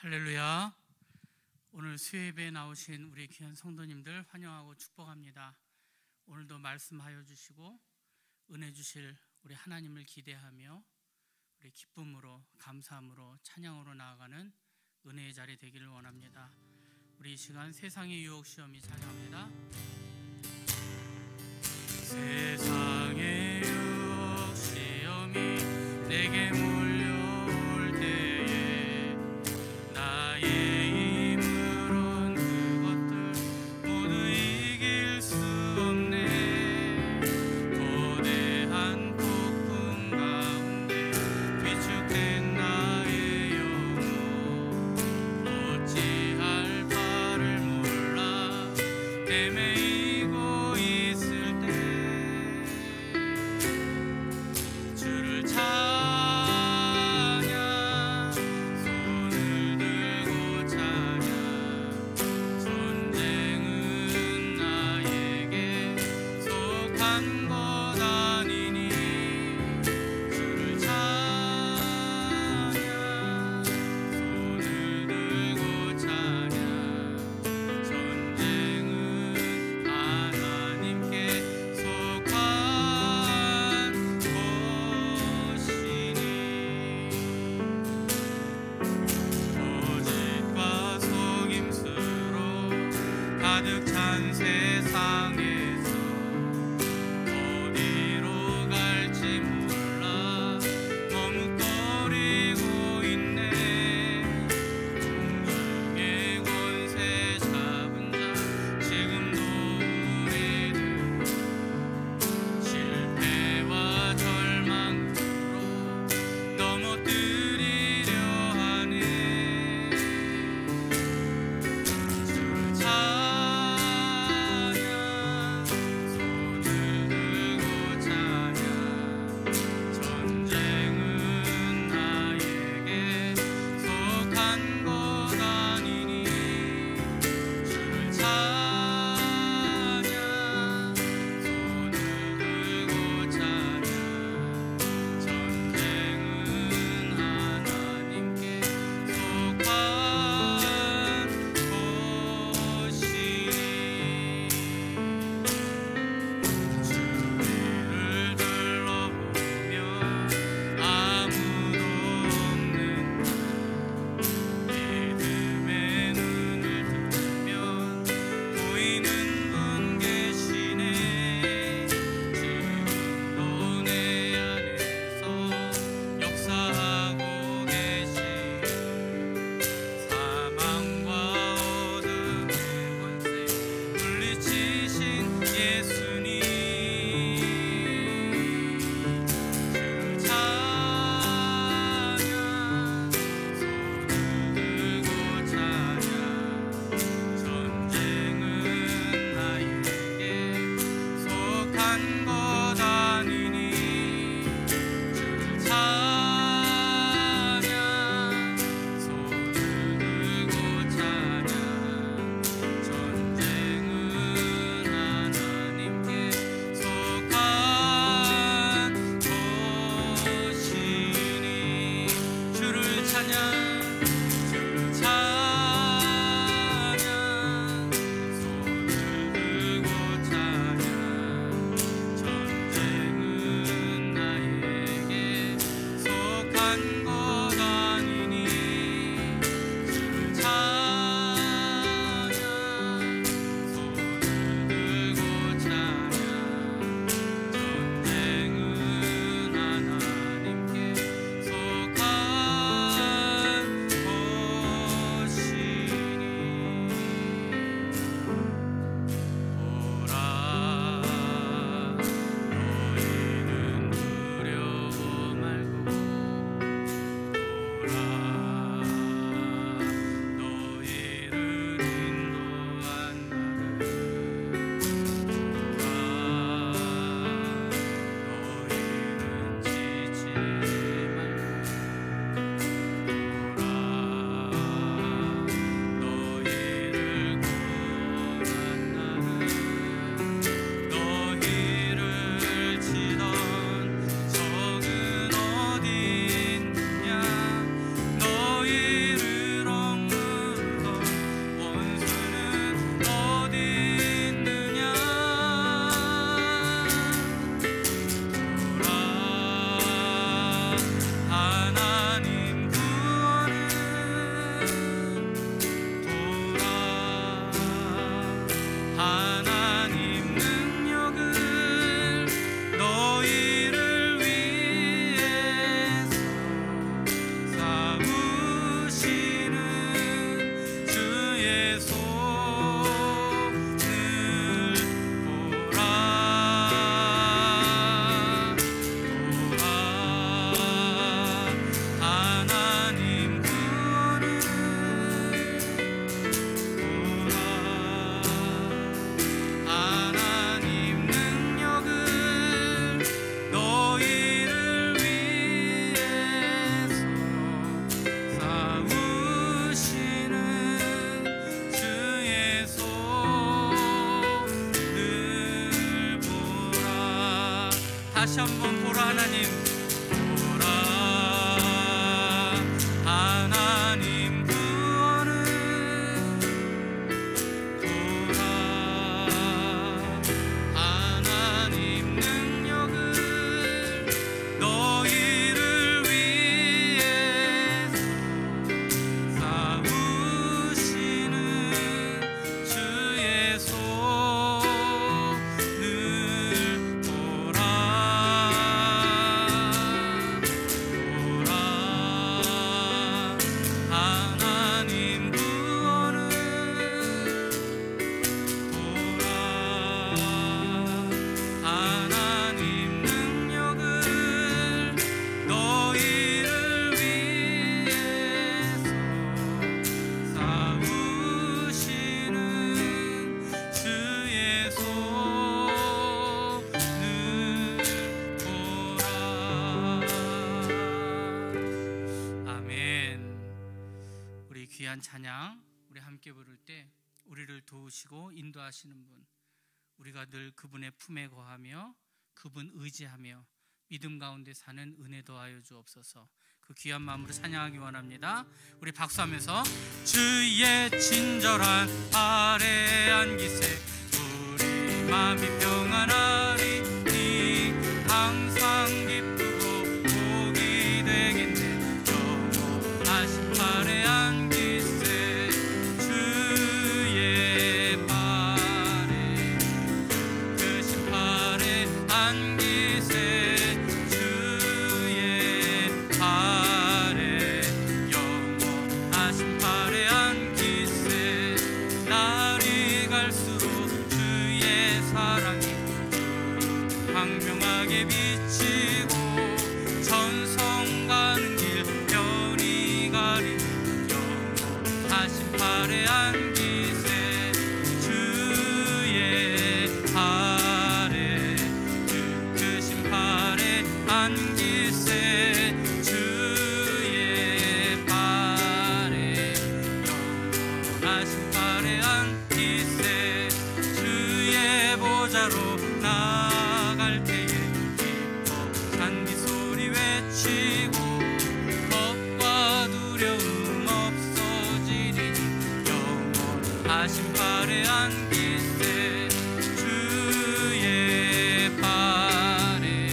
할렐루야. 오늘 수요예배에 나오신 우리 귀한 성도님들 환영하고 축복합니다. 오늘도 말씀하여 주시고 은혜 주실 우리 하나님을 기대하며 우리 기쁨으로 감사함으로 찬양으로 나아가는 은혜의 자리 되기를 원합니다. 우리 이 시간 세상의 유혹 시험이 찬양합니다. 세상의 유혹 시험이 내게 몰려올 때에 나의 힘으론 그것들 모두 이길 수 없네. 거대한 폭풍 가운데 위축된 나의 영혼 어찌할 바를 몰라 헤매이고 있을 때 주를 찬양 손을 들고 찬양 전쟁은 나에게 속한 것 아니니 주를 찬양 손을 들고 찬양 전쟁은 하나님께 속한 것이니 거짓과 속임수로 가득 찬 세상에서 어디로 갈지 몰라 머뭇거리고 있네. 공중의 권세 잡은 자 지금도 우리들 실패와 절망으로 넘어뜨리려 하네. 주를 찬양 다시 한번 보라 하나님, 보라 하나님 구원을, 보라 하나님 능력을, 너희를 위해서 싸우시는 주의 손을 보라, 보라 하나님 구원을, 보라 하나님 능력을, 너희를 위해서 싸우시는 주의 손을 보라. 아멘. 우리 귀한 찬양 우리 함께 부를 때 우리를 도우시고 인도하시는 분, 우리가 늘 그분의 품에 거하며 그분 의지하며 믿음 가운데 사는 은혜 더하여 주옵소서. 그 귀한 마음으로 찬양하기 원합니다. 우리 박수하면서 주의 친절한 아래 안기세 우리 마음이 평안하리니 항상 기쁘고 복이 되겠네. 영원하신 팔에 안기세 주의 팔에, 크신 팔에 안기세 주의 팔에, 영원하신 팔에 안기세. 날이 갈수록 주의 사랑이 광명하게 비치고 전성 가는 길 편히 가리니 영원하신 팔에 안기세 주의 팔에, 크신 팔에 안기세 주의 팔에, 영원하신 팔에 안기세. 주의 보좌로 나아갈 때에 기뻐 잔디 소리 외치고 겁과 두려움 없어지리니 영원하신 팔에 안기세 주의 팔에,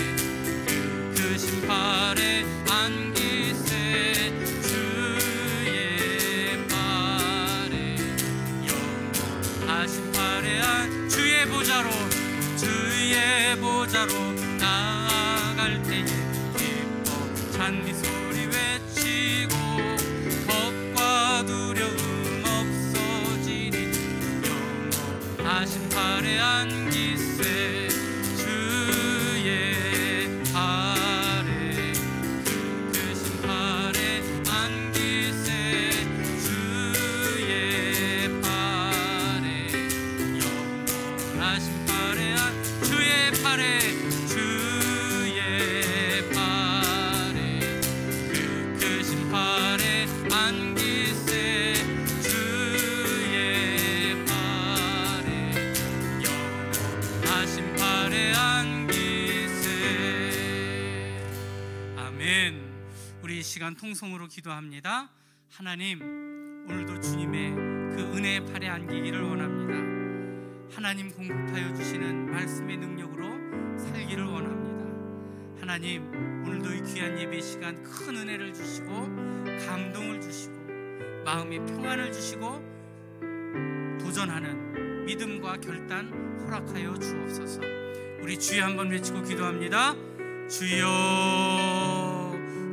크신 팔에 안기세 주의 팔에, 영원하신 팔에 주의 보좌로, 주의 보좌로 나아갈 때에 기뻐 잔디 소리 외치고 겁과 두려움 없어지리니 영원하신 팔에 안기세 주의 팔에, 크신 팔에 안기세 주의 팔에, 영원하신 팔에 주의 팔에, 주의 팔에, 크신 팔에 안기세 주의 팔에, 영원하신 팔에 안기세. 아멘. 우리 이 시간 통성으로 기도합니다. 하나님, 오늘도 주님의 그 은혜의 팔에 안기기를 원합니다. 하나님 공급하여 주시는 말씀의 능력으로 살기를 원합니다. 하나님, 오늘도 이 귀한 예배 시간 큰 은혜를 주시고 감동을 주시고 마음의 평안을 주시고 도전하는 믿음과 결단 허락하여 주옵소서. 우리 주여 한번 외치고 기도합니다. 주여,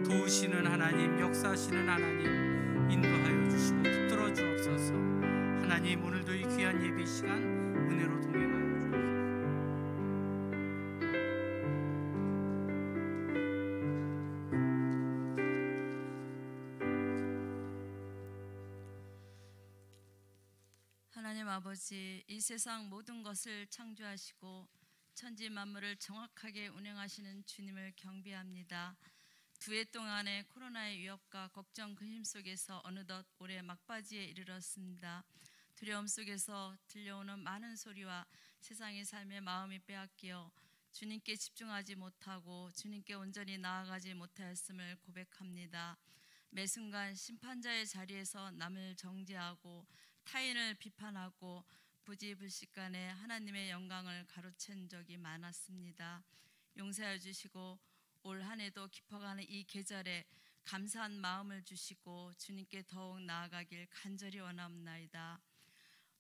도우시는 하나님, 역사하시는 하나님, 인도하여 주시고 붙들어 주옵소서. 하나님, 오늘도 이 귀한 예배 시간 은혜로 동행하여 주옵소서. 하나님 아버지, 이 세상 모든 것을 창조하시고 천지 만물을 정확하게 운행하시는 주님을 경배합니다. 두 해 동안의 코로나의 위협과 걱정 근심 속에서 어느덧 올해 막바지에 이르렀습니다. 두려움 속에서 들려오는 많은 소리와 세상의 삶의 마음이 빼앗겨 주님께 집중하지 못하고 주님께 온전히 나아가지 못하였음을 고백합니다. 매 순간 심판자의 자리에서 남을 정죄하고 타인을 비판하고 부지불식간에 하나님의 영광을 가로챈 적이 많았습니다. 용서해 주시고 올 한 해도 깊어가는 이 계절에 감사한 마음을 주시고 주님께 더욱 나아가길 간절히 원하옵나이다.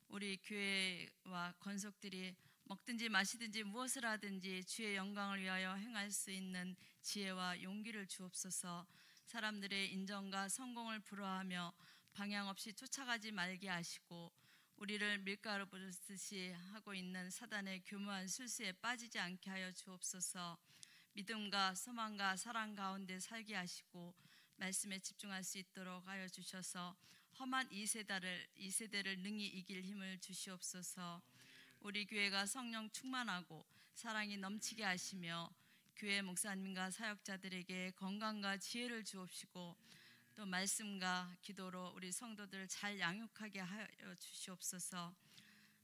우리 교회와 권속들이 먹든지 마시든지 무엇을 하든지 주의 영광을 위하여 행할 수 있는 지혜와 용기를 주옵소서. 사람들의 인정과 성공을 부러워하며 방향 없이 쫓아가지 말게 하시고 우리를 밀가루 부르듯이 하고 있는 사단의 교묘한 술수에 빠지지 않게 하여 주옵소서. 믿음과 소망과 사랑 가운데 살게 하시고 말씀에 집중할 수 있도록 하여 주셔서 험한 이 세대를 능히 이길 힘을 주시옵소서. 우리 교회가 성령 충만하고 사랑이 넘치게 하시며 교회 목사님과 사역자들에게 건강과 지혜를 주옵시고 또 말씀과 기도로 우리 성도들을 잘 양육하게 하여 주시옵소서.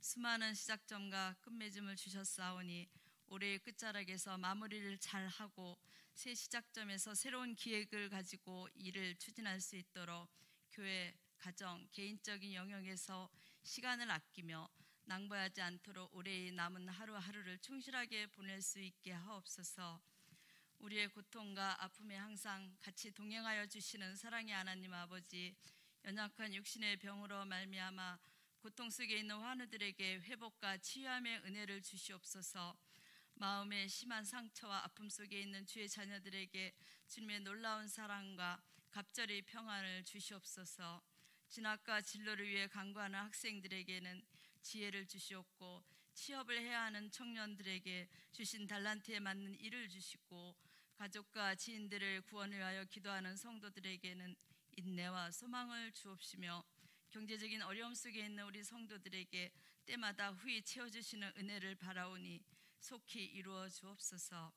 수많은 시작점과 끝맺음을 주셨사오니 올해의 끝자락에서 마무리를 잘하고 새 시작점에서 새로운 기획을 가지고 일을 추진할 수 있도록 교회, 가정, 개인적인 영역에서 시간을 아끼며 낭비하지 않도록 올해의 남은 하루하루를 충실하게 보낼 수 있게 하옵소서. 우리의 고통과 아픔에 항상 같이 동행하여 주시는 사랑의 하나님 아버지, 연약한 육신의 병으로 말미암아 고통 속에 있는 환우들에게 회복과 치유함의 은혜를 주시옵소서. 마음의 심한 상처와 아픔 속에 있는 주의 자녀들에게 주님의 놀라운 사랑과 갑절의 평안을 주시옵소서. 진학과 진로를 위해 간구하는 학생들에게는 지혜를 주시옵고 취업을 해야 하는 청년들에게 주신 달란트에 맞는 일을 주시고 가족과 지인들을 구원을 위하여 기도하는 성도들에게는 인내와 소망을 주옵시며 경제적인 어려움 속에 있는 우리 성도들에게 때마다 후히 채워주시는 은혜를 바라오니 속히 이루어 주옵소서.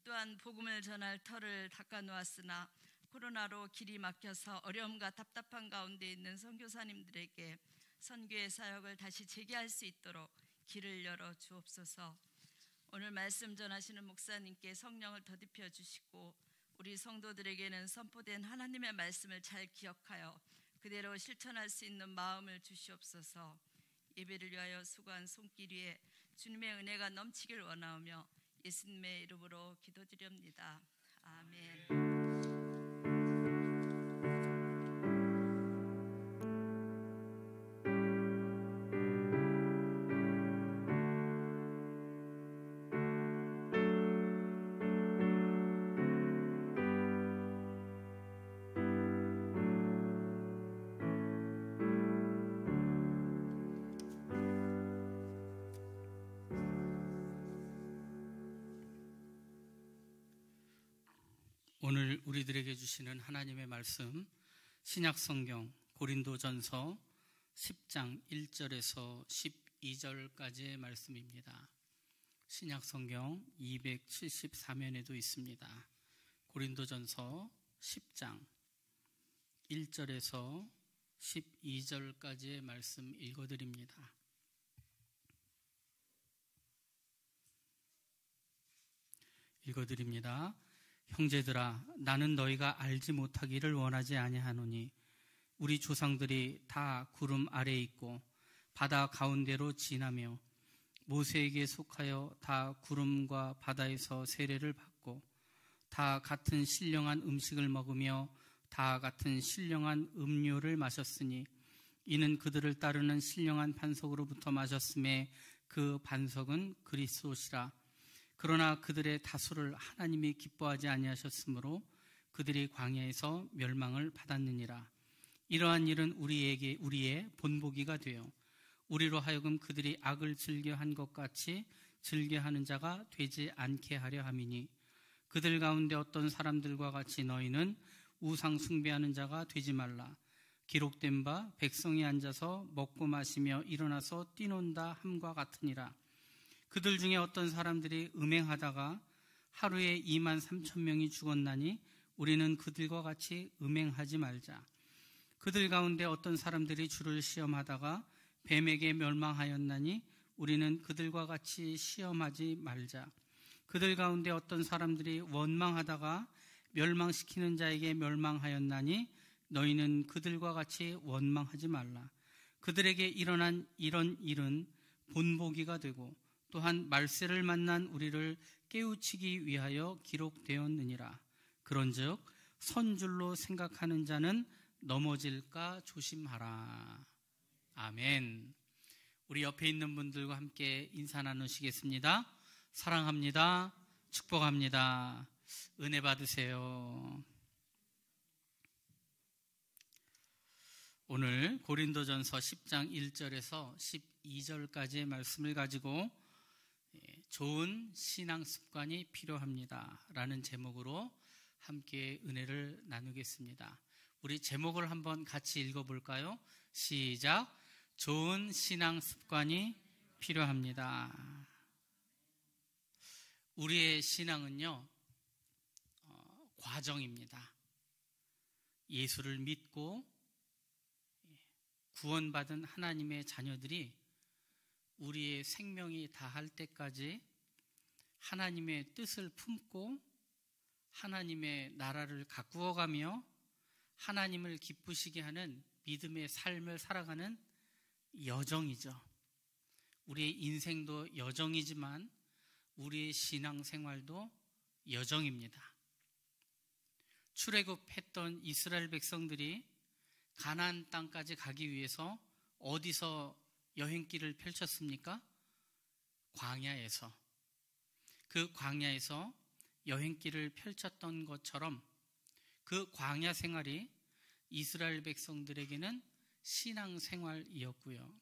또한 복음을 전할 터를 닦아놓았으나 코로나로 길이 막혀서 어려움과 답답한 가운데 있는 선교사님들에게 선교의 사역을 다시 재개할 수 있도록 길을 열어 주옵소서. 오늘 말씀 전하시는 목사님께 성령을 더딥혀 주시고 우리 성도들에게는 선포된 하나님의 말씀을 잘 기억하여 그대로 실천할 수 있는 마음을 주시옵소서. 예배를 위하여 수고한 손길 위에 주님의 은혜가 넘치길 원하오며 예수님의 이름으로 기도드립니다. 아멘. 오늘 우리들에게 주시는 하나님의 말씀, 신약성경 고린도전서 10장 1절에서 12절까지의 말씀입니다. 신약성경 274면에도 있습니다. 고린도전서 10장 1절에서 12절까지의 말씀 읽어드립니다. 형제들아, 나는 너희가 알지 못하기를 원하지 아니하노니 우리 조상들이 다 구름 아래에 있고 바다 가운데로 지나며 모세에게 속하여 다 구름과 바다에서 세례를 받고 다 같은 신령한 음식을 먹으며 다 같은 신령한 음료를 마셨으니 이는 그들을 따르는 신령한 반석으로부터 마셨음에 그 반석은 그리스도시라. 그러나 그들의 다수를 하나님이 기뻐하지 아니하셨으므로 그들이 광야에서 멸망을 받았느니라. 이러한 일은 우리의 본보기가 되어 우리로 하여금 그들이 악을 즐겨한 것 같이 즐겨하는 자가 되지 않게 하려 함이니 그들 가운데 어떤 사람들과 같이 너희는 우상 숭배하는 자가 되지 말라. 기록된 바 백성이 앉아서 먹고 마시며 일어나서 뛰논다 함과 같으니라. 그들 중에 어떤 사람들이 음행하다가 하루에 2만 3천 명이 죽었나니 우리는 그들과 같이 음행하지 말자. 그들 가운데 어떤 사람들이 주를 시험하다가 뱀에게 멸망하였나니 우리는 그들과 같이 시험하지 말자. 그들 가운데 어떤 사람들이 원망하다가 멸망시키는 자에게 멸망하였나니 너희는 그들과 같이 원망하지 말라. 그들에게 일어난 이런 일은 본보기가 되고 또한 말세를 만난 우리를 깨우치기 위하여 기록되었느니라. 그런즉 선줄로 생각하는 자는 넘어질까 조심하라. 아멘. 우리 옆에 있는 분들과 함께 인사 나누시겠습니다. 사랑합니다. 축복합니다. 은혜 받으세요. 오늘 고린도전서 10장 1절에서 12절까지의 말씀을 가지고 좋은 신앙 습관이 필요합니다 라는 제목으로 함께 은혜를 나누겠습니다. 우리 제목을 한번 같이 읽어볼까요? 시작. 좋은 신앙 습관이 필요합니다. 우리의 신앙은요, 과정입니다. 예수를 믿고 구원받은 하나님의 자녀들이 우리의 생명이 다할 때까지 하나님의 뜻을 품고 하나님의 나라를 가꾸어가며 하나님을 기쁘시게 하는 믿음의 삶을 살아가는 여정이죠. 우리의 인생도 여정이지만 우리의 신앙생활도 여정입니다. 출애굽했던 이스라엘 백성들이 가나안 땅까지 가기 위해서 어디서 여행길을 펼쳤습니까? 광야에서. 그 광야에서 여행길을 펼쳤던 것처럼 그 광야 생활이 이스라엘 백성들에게는 신앙생활이었고요.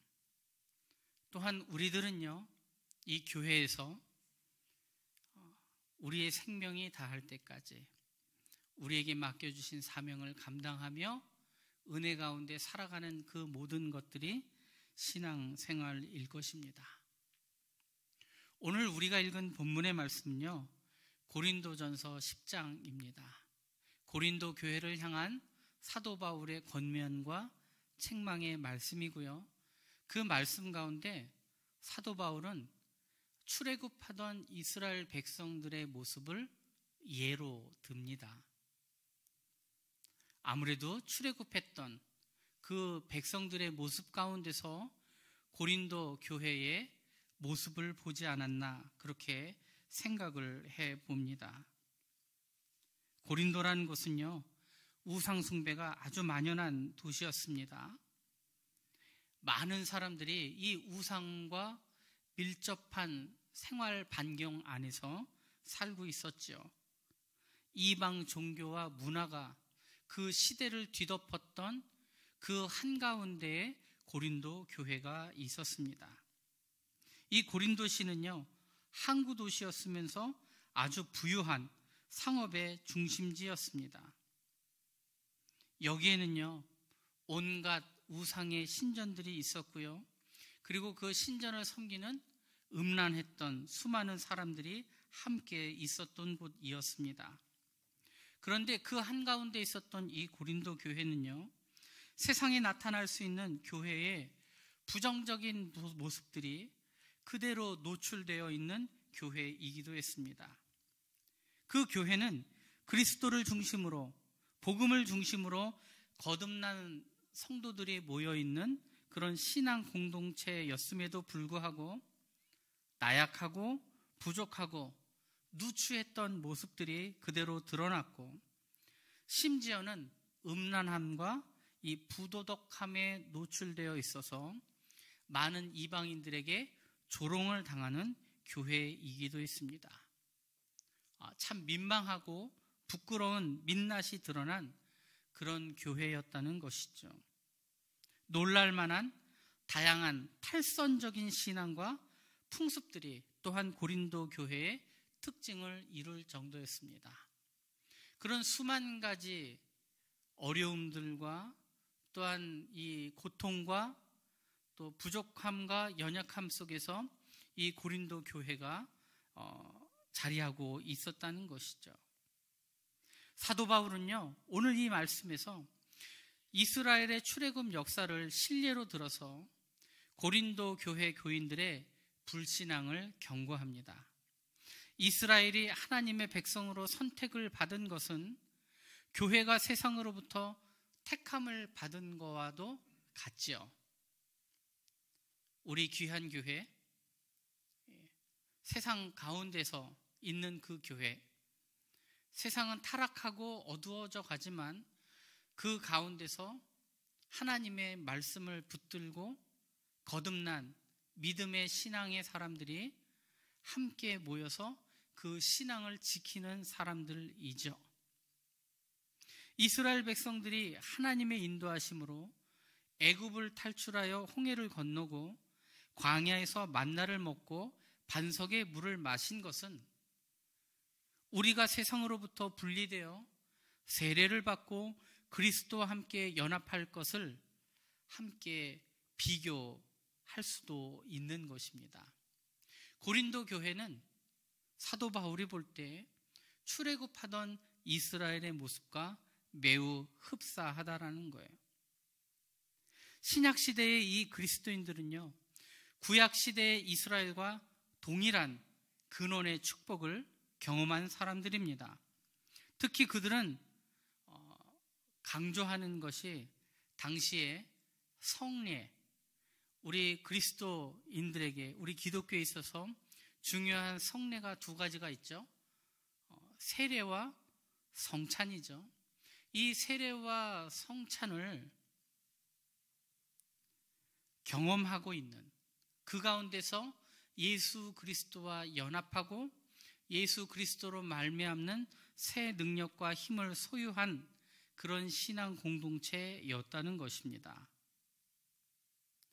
또한 우리들은요, 이 교회에서 우리의 생명이 다할 때까지 우리에게 맡겨주신 사명을 감당하며 은혜 가운데 살아가는 그 모든 것들이 신앙생활일 것입니다. 오늘 우리가 읽은 본문의 말씀은요, 고린도전서 10장입니다. 고린도 교회를 향한 사도 바울의 권면과 책망의 말씀이고요. 그 말씀 가운데 사도 바울은 출애굽하던 이스라엘 백성들의 모습을 예로 듭니다. 아무래도 출애굽했던 그 백성들의 모습 가운데서 고린도 교회의 모습을 보지 않았나 그렇게 생각을 해봅니다. 고린도라는 곳은요, 우상 숭배가 아주 만연한 도시였습니다. 많은 사람들이 이 우상과 밀접한 생활 반경 안에서 살고 있었죠. 이방 종교와 문화가 그 시대를 뒤덮었던 그 한가운데에 고린도 교회가 있었습니다. 이 고린도시는요, 항구 도시였으면서 아주 부유한 상업의 중심지였습니다. 여기에는요, 온갖 우상의 신전들이 있었고요. 그리고 그 신전을 섬기는 음란했던 수많은 사람들이 함께 있었던 곳이었습니다. 그런데 그 한가운데 있었던 이 고린도 교회는요, 세상에 나타날 수 있는 교회의 부정적인 모습들이 그대로 노출되어 있는 교회이기도 했습니다. 그 교회는 그리스도를 중심으로, 복음을 중심으로 거듭난 성도들이 모여있는 그런 신앙 공동체였음에도 불구하고 나약하고 부족하고 누추했던 모습들이 그대로 드러났고, 심지어는 음란함과 이 부도덕함에 노출되어 있어서 많은 이방인들에게 조롱을 당하는 교회이기도 했습니다. 참 민망하고 부끄러운 민낯이 드러난 그런 교회였다는 것이죠. 놀랄만한 다양한 탈선적인 신앙과 풍습들이 또한 고린도 교회의 특징을 이룰 정도였습니다. 그런 수만 가지 어려움들과 또한 이 고통과 또 부족함과 연약함 속에서 이 고린도 교회가 자리하고 있었다는 것이죠. 사도 바울은요, 오늘 이 말씀에서 이스라엘의 출애굽 역사를 실례로 들어서 고린도 교회 교인들의 불신앙을 경고합니다. 이스라엘이 하나님의 백성으로 선택을 받은 것은 교회가 세상으로부터 택함을 받은 것과도 같지요. 우리 귀한 교회, 세상 가운데서 있는 그 교회, 세상은 타락하고 어두워져 가지만 그 가운데서 하나님의 말씀을 붙들고 거듭난 믿음의 신앙의 사람들이 함께 모여서 그 신앙을 지키는 사람들이죠. 이스라엘 백성들이 하나님의 인도하심으로 애굽을 탈출하여 홍해를 건너고 광야에서 만나를 먹고 반석의 물을 마신 것은 우리가 세상으로부터 분리되어 세례를 받고 그리스도와 함께 연합할 것을 함께 비교할 수도 있는 것입니다. 고린도 교회는 사도 바울이 볼 때 출애굽하던 이스라엘의 모습과 매우 흡사하다라는 거예요. 신약 시대의 이 그리스도인들은요, 구약 시대의 이스라엘과 동일한 근원의 축복을 경험한 사람들입니다. 특히 그들은 강조하는 것이 당시에 성례, 우리 그리스도인들에게, 우리 기독교에 있어서 중요한 성례가 두 가지가 있죠. 세례와 성찬이죠. 이 세례와 성찬을 경험하고 있는, 그 가운데서 예수 그리스도와 연합하고 예수 그리스도로 말미암는 새 능력과 힘을 소유한 그런 신앙 공동체였다는 것입니다.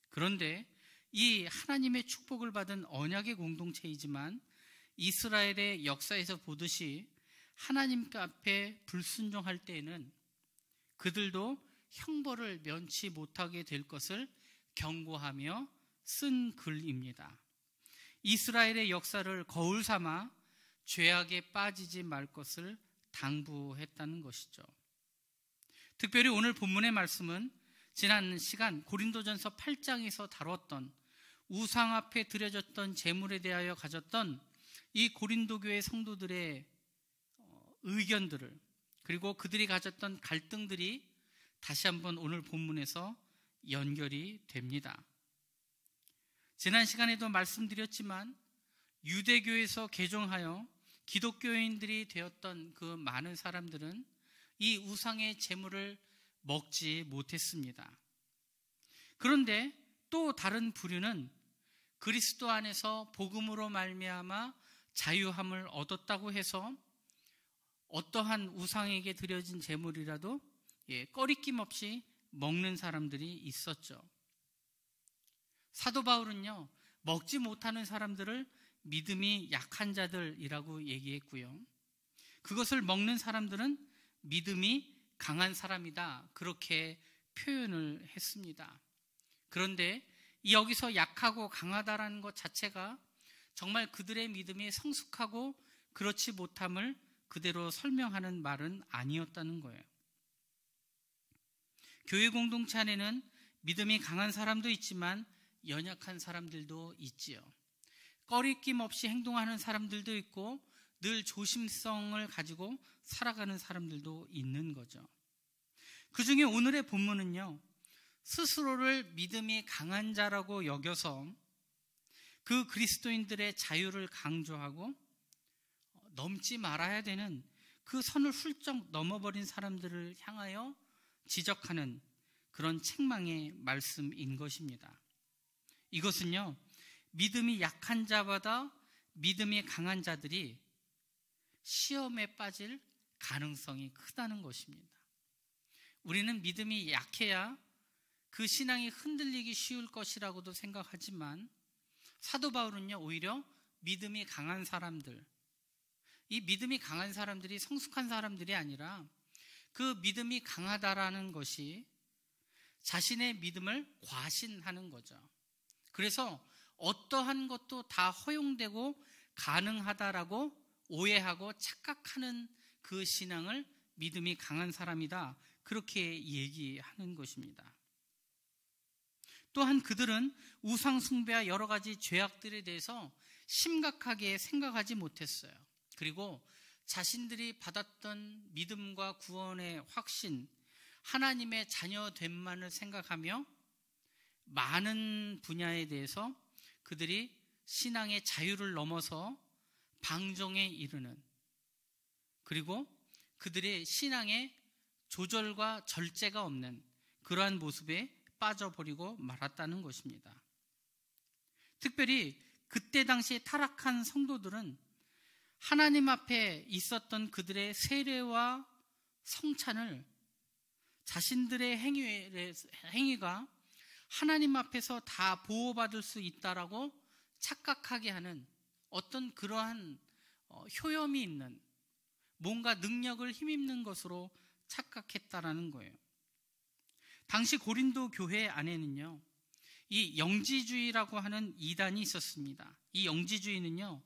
그런데 이 하나님의 축복을 받은 언약의 공동체이지만 이스라엘의 역사에서 보듯이 하나님 앞에 불순종할 때에는 그들도 형벌을 면치 못하게 될 것을 경고하며 쓴 글입니다. 이스라엘의 역사를 거울 삼아 죄악에 빠지지 말 것을 당부했다는 것이죠. 특별히 오늘 본문의 말씀은 지난 시간 고린도전서 8장에서 다뤘던 우상 앞에 드려졌던 제물에 대하여 가졌던 이 고린도 교회 성도들의 의견들을, 그리고 그들이 가졌던 갈등들이 다시 한번 오늘 본문에서 연결이 됩니다. 지난 시간에도 말씀드렸지만 유대교에서 개종하여 기독교인들이 되었던 그 많은 사람들은 이 우상의 제물을 먹지 못했습니다. 그런데 또 다른 부류는 그리스도 안에서 복음으로 말미암아 자유함을 얻었다고 해서 어떠한 우상에게 드려진 제물이라도 꺼리낌 없이 먹는 사람들이 있었죠. 사도 바울은요, 먹지 못하는 사람들을 믿음이 약한 자들이라고 얘기했고요, 그것을 먹는 사람들은 믿음이 강한 사람이다, 그렇게 표현을 했습니다. 그런데 여기서 약하고 강하다라는 것 자체가 정말 그들의 믿음이 성숙하고 그렇지 못함을 그대로 설명하는 말은 아니었다는 거예요. 교회 공동체 안에는 믿음이 강한 사람도 있지만 연약한 사람들도 있지요. 꺼리낌 없이 행동하는 사람들도 있고 늘 조심성을 가지고 살아가는 사람들도 있는 거죠. 그 중에 오늘의 본문은요, 스스로를 믿음이 강한 자라고 여겨서 그 그리스도인들의 자유를 강조하고 넘지 말아야 되는 그 선을 훌쩍 넘어버린 사람들을 향하여 지적하는 그런 책망의 말씀인 것입니다. 이것은요, 믿음이 약한 자보다 믿음이 강한 자들이 시험에 빠질 가능성이 크다는 것입니다. 우리는 믿음이 약해야 그 신앙이 흔들리기 쉬울 것이라고도 생각하지만 사도 바울은요, 오히려 믿음이 강한 사람들, 이 믿음이 강한 사람들이 성숙한 사람들이 아니라 그 믿음이 강하다라는 것이 자신의 믿음을 과신하는 거죠. 그래서 어떠한 것도 다 허용되고 가능하다라고 오해하고 착각하는 그 신앙을 믿음이 강한 사람이다, 그렇게 얘기하는 것입니다. 또한 그들은 우상 숭배와 여러 가지 죄악들에 대해서 심각하게 생각하지 못했어요. 그리고 자신들이 받았던 믿음과 구원의 확신, 하나님의 자녀됨만을 생각하며 많은 분야에 대해서 그들이 신앙의 자유를 넘어서 방종에 이르는, 그리고 그들의 신앙에 조절과 절제가 없는 그러한 모습에 빠져버리고 말았다는 것입니다. 특별히 그때 당시에 타락한 성도들은 하나님 앞에 있었던 그들의 세례와 성찬을 자신들의 행위가 하나님 앞에서 다 보호받을 수 있다라고 착각하게 하는 어떤 그러한 효염이 있는, 뭔가 능력을 힘입는 것으로 착각했다라는 거예요. 당시 고린도 교회 안에는요, 이 영지주의라고 하는 이단이 있었습니다. 이 영지주의는요,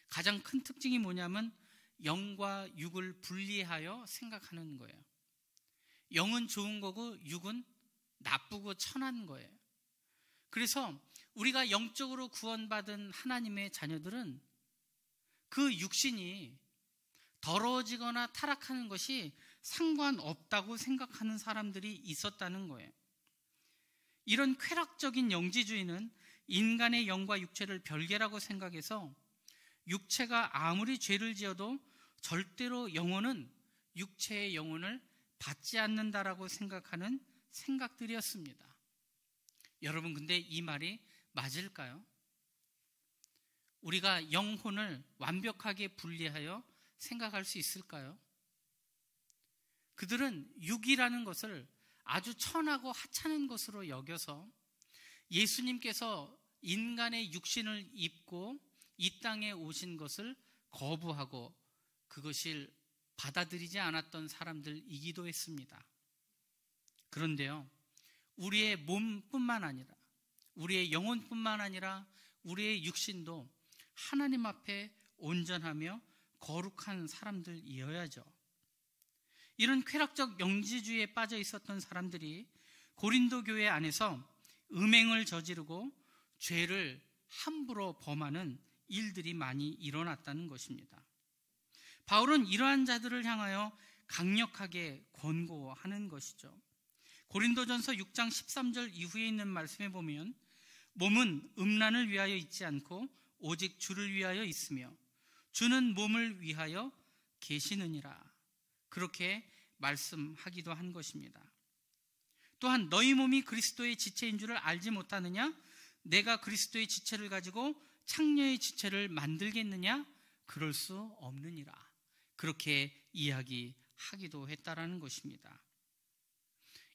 가장 큰 특징이 뭐냐면 영과 육을 분리하여 생각하는 거예요. 영은 좋은 거고 육은 나쁘고 천한 거예요. 그래서 우리가 영적으로 구원받은 하나님의 자녀들은 그 육신이 더러워지거나 타락하는 것이 상관없다고 생각하는 사람들이 있었다는 거예요. 이런 쾌락적인 영지주의는 인간의 영과 육체를 별개라고 생각해서 육체가 아무리 죄를 지어도 절대로 영혼은 육체의 영혼을 받지 않는다라고 생각하는 생각들이었습니다. 여러분, 근데 이 말이 맞을까요? 우리가 영혼을 완벽하게 분리하여 생각할 수 있을까요? 그들은 육이라는 것을 아주 천하고 하찮은 것으로 여겨서 예수님께서 인간의 육신을 입고 이 땅에 오신 것을 거부하고 그것을 받아들이지 않았던 사람들이기도 했습니다. 그런데요, 우리의 몸뿐만 아니라 우리의 영혼뿐만 아니라 우리의 육신도 하나님 앞에 온전하며 거룩한 사람들이어야죠. 이런 쾌락적 영지주의에 빠져 있었던 사람들이 고린도 교회 안에서 음행을 저지르고 죄를 함부로 범하는 일들이 많이 일어났다는 것입니다. 바울은 이러한 자들을 향하여 강력하게 권고하는 것이죠. 고린도전서 6장 13절 이후에 있는 말씀에 보면 몸은 음란을 위하여 있지 않고 오직 주를 위하여 있으며 주는 몸을 위하여 계시느니라, 그렇게 말씀하기도 한 것입니다. 또한 너희 몸이 그리스도의 지체인 줄을 알지 못하느냐? 내가 그리스도의 지체를 가지고 창녀의 지체를 만들겠느냐? 그럴 수 없느니라, 그렇게 이야기하기도 했다라는 것입니다.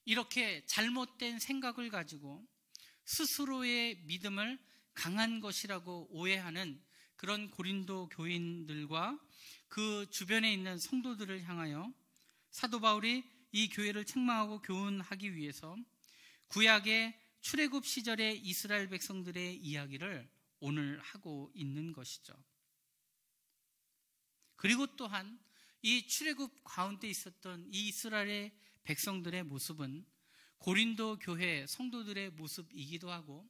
이렇게 잘못된 생각을 가지고 스스로의 믿음을 강한 것이라고 오해하는 그런 고린도 교인들과 그 주변에 있는 성도들을 향하여 사도 바울이 이 교회를 책망하고 교훈하기 위해서 구약의 출애굽 시절의 이스라엘 백성들의 이야기를 오늘 하고 있는 것이죠. 그리고 또한 이 출애굽 가운데 있었던 이 이스라엘의 백성들의 모습은 고린도 교회 성도들의 모습이기도 하고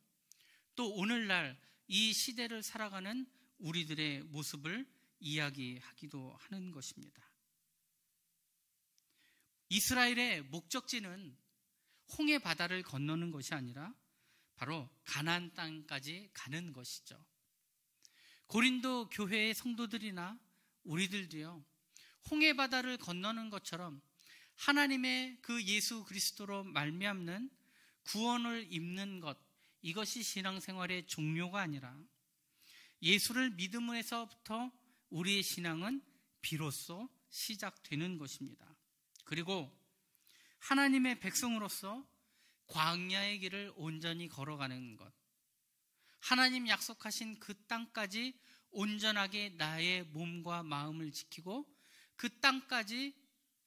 또 오늘날 이 시대를 살아가는 우리들의 모습을 이야기하기도 하는 것입니다. 이스라엘의 목적지는 홍해 바다를 건너는 것이 아니라 바로 가나안 땅까지 가는 것이죠. 고린도 교회의 성도들이나 우리들도요, 홍해 바다를 건너는 것처럼 하나님의 그 예수 그리스도로 말미암는 구원을 입는 것, 이것이 신앙생활의 종료가 아니라 예수를 믿음에서부터 우리의 신앙은 비로소 시작되는 것입니다. 그리고 하나님의 백성으로서 광야의 길을 온전히 걸어가는 것, 하나님 약속하신 그 땅까지 온전하게 나의 몸과 마음을 지키고 그 땅까지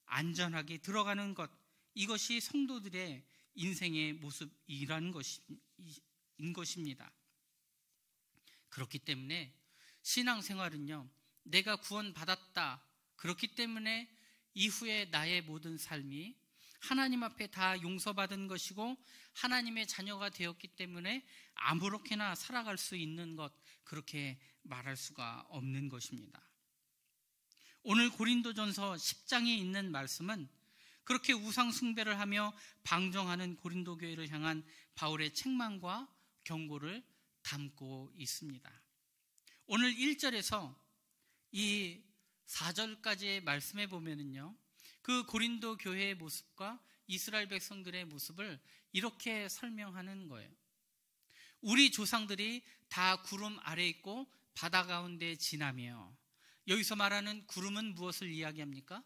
안전하게 들어가는 것, 이것이 성도들의 인생의 모습이라는 것입니다. 그렇기 때문에 신앙생활은요, 내가 구원받았다, 그렇기 때문에 이후에 나의 모든 삶이 하나님 앞에 다 용서받은 것이고 하나님의 자녀가 되었기 때문에 아무렇게나 살아갈 수 있는 것, 그렇게 말할 수가 없는 것입니다. 오늘 고린도전서 10장에 있는 말씀은 그렇게 우상 숭배를 하며 방종하는 고린도 교회를 향한 바울의 책망과 경고를 담고 있습니다. 오늘 1절에서 이 4절까지의 말씀에 보면은요, 그 고린도 교회의 모습과 이스라엘 백성들의 모습을 이렇게 설명하는 거예요. 우리 조상들이 다 구름 아래 있고 바다 가운데 지나며, 여기서 말하는 구름은 무엇을 이야기합니까?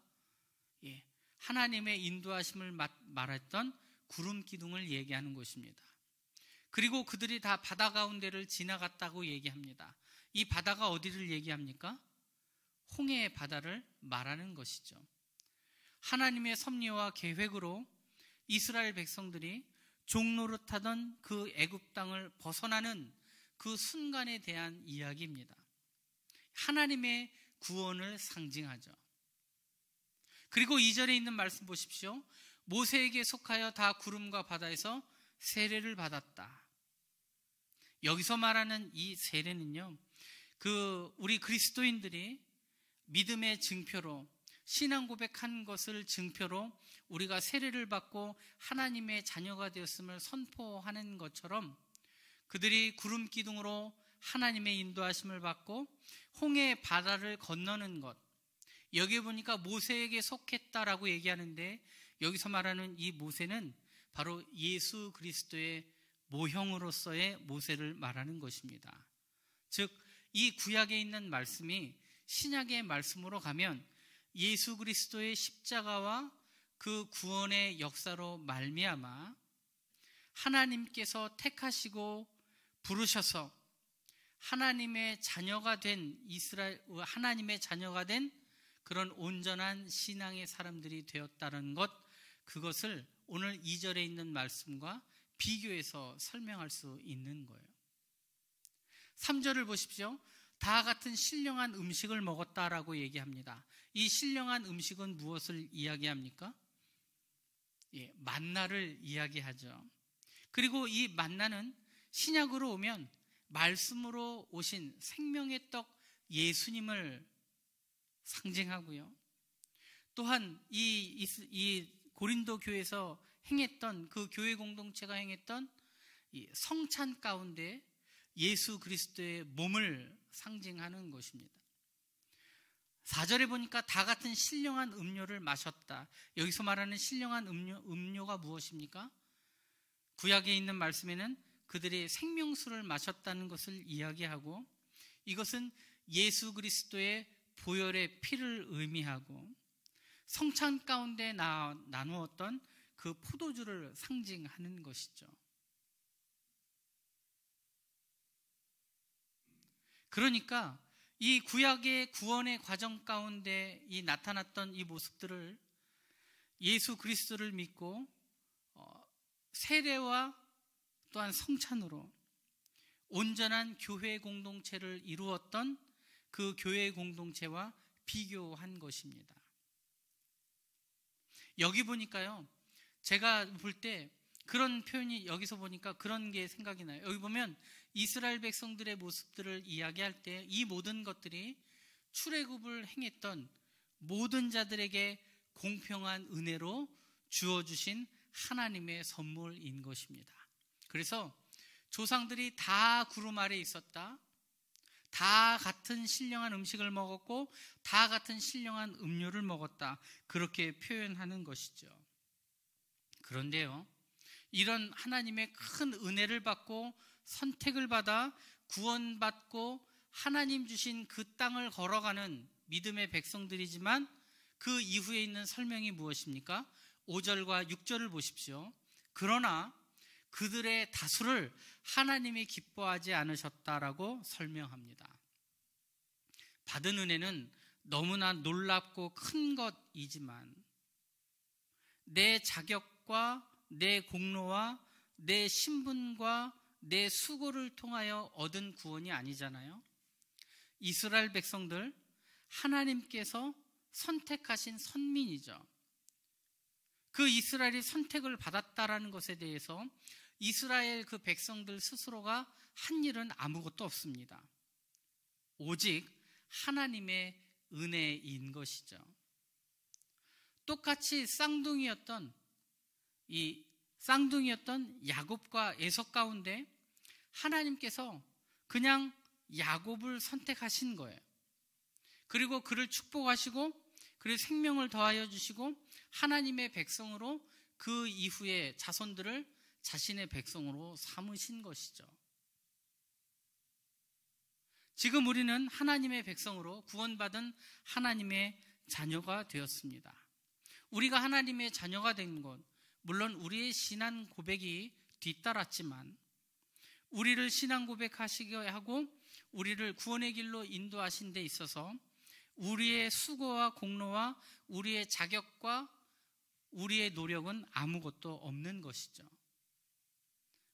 하나님의 인도하심을 말했던 구름 기둥을 얘기하는 것입니다. 그리고 그들이 다 바다 가운데를 지나갔다고 얘기합니다. 이 바다가 어디를 얘기합니까? 홍해의 바다를 말하는 것이죠. 하나님의 섭리와 계획으로 이스라엘 백성들이 종노릇하던 그 애굽 땅을 벗어나는 그 순간에 대한 이야기입니다. 하나님의 구원을 상징하죠. 그리고 2절에 있는 말씀 보십시오. 모세에게 속하여 다 구름과 바다에서 세례를 받았다. 여기서 말하는 이 세례는요, 우리 그리스도인들이 믿음의 증표로, 신앙 고백한 것을 증표로 우리가 세례를 받고 하나님의 자녀가 되었음을 선포하는 것처럼 그들이 구름 기둥으로 하나님의 인도하심을 받고 홍해 바다를 건너는 것, 여기 보니까 모세에게 속했다라고 얘기하는데, 여기서 말하는 이 모세는 바로 예수 그리스도의 모형으로서의 모세를 말하는 것입니다. 즉, 이 구약에 있는 말씀이 신약의 말씀으로 가면 예수 그리스도의 십자가와 그 구원의 역사로 말미암아 하나님께서 택하시고 부르셔서 하나님의 자녀가 된 하나님의 자녀가 된 그런 온전한 신앙의 사람들이 되었다는 것, 그것을 오늘 2절에 있는 말씀과 비교해서 설명할 수 있는 거예요. 3절을 보십시오. 다 같은 신령한 음식을 먹었다라고 얘기합니다. 이 신령한 음식은 무엇을 이야기합니까? 만나를 이야기하죠. 그리고 이 만나는 신약으로 오면 말씀으로 오신 생명의 떡 예수님을 상징하고요. 또한 이 고린도 교회에서 행했던, 그 교회 공동체가 행했던 이 성찬 가운데 예수 그리스도의 몸을 상징하는 것입니다. 4절에 보니까 다 같은 신령한 음료를 마셨다. 여기서 말하는 신령한 음료가 무엇입니까? 구약에 있는 말씀에는 그들이 생명수를 마셨다는 것을 이야기하고, 이것은 예수 그리스도의 보혈의 피를 의미하고 성찬 가운데 나누었던 그 포도주를 상징하는 것이죠. 그러니까 이 구약의 구원의 과정 가운데 나타났던 이 모습들을 예수 그리스도를 믿고 세례와 또한 성찬으로 온전한 교회 공동체를 이루었던 그 교회 공동체와 비교한 것입니다. 여기 보니까요, 제가 볼 때 그런 표현이, 여기서 보니까 그런 게 생각이 나요. 여기 보면 이스라엘 백성들의 모습들을 이야기할 때 이 모든 것들이 출애굽을 행했던 모든 자들에게 공평한 은혜로 주어주신 하나님의 선물인 것입니다. 그래서 조상들이 다 구름 아래 있었다, 다 같은 신령한 음식을 먹었고 다 같은 신령한 음료를 먹었다, 그렇게 표현하는 것이죠. 그런데요, 이런 하나님의 큰 은혜를 받고 선택을 받아 구원받고 하나님 주신 그 땅을 걸어가는 믿음의 백성들이지만 그 이후에 있는 설명이 무엇입니까? 5절과 6절을 보십시오. 그러나 그들의 다수를 하나님이 기뻐하지 않으셨다라고 설명합니다. 받은 은혜는 너무나 놀랍고 큰 것이지만 내 자격과 내 공로와 내 신분과 내 수고를 통하여 얻은 구원이 아니잖아요. 이스라엘 백성들, 하나님께서 선택하신 선민이죠. 그 이스라엘이 선택을 받았다라는 것에 대해서 이스라엘 그 백성들 스스로가 한 일은 아무것도 없습니다. 오직 하나님의 은혜인 것이죠. 똑같이 쌍둥이였던 야곱과 에서 가운데 하나님께서 그냥 야곱을 선택하신 거예요. 그리고 그를 축복하시고 그리고 생명을 더하여 주시고 하나님의 백성으로 그 이후에 자손들을 자신의 백성으로 삼으신 것이죠. 지금 우리는 하나님의 백성으로 구원받은 하나님의 자녀가 되었습니다. 우리가 하나님의 자녀가 된 것, 물론 우리의 신앙 고백이 뒤따랐지만 우리를 신앙 고백하시게 하고 우리를 구원의 길로 인도하신 데 있어서 우리의 수고와 공로와 우리의 자격과 우리의 노력은 아무것도 없는 것이죠.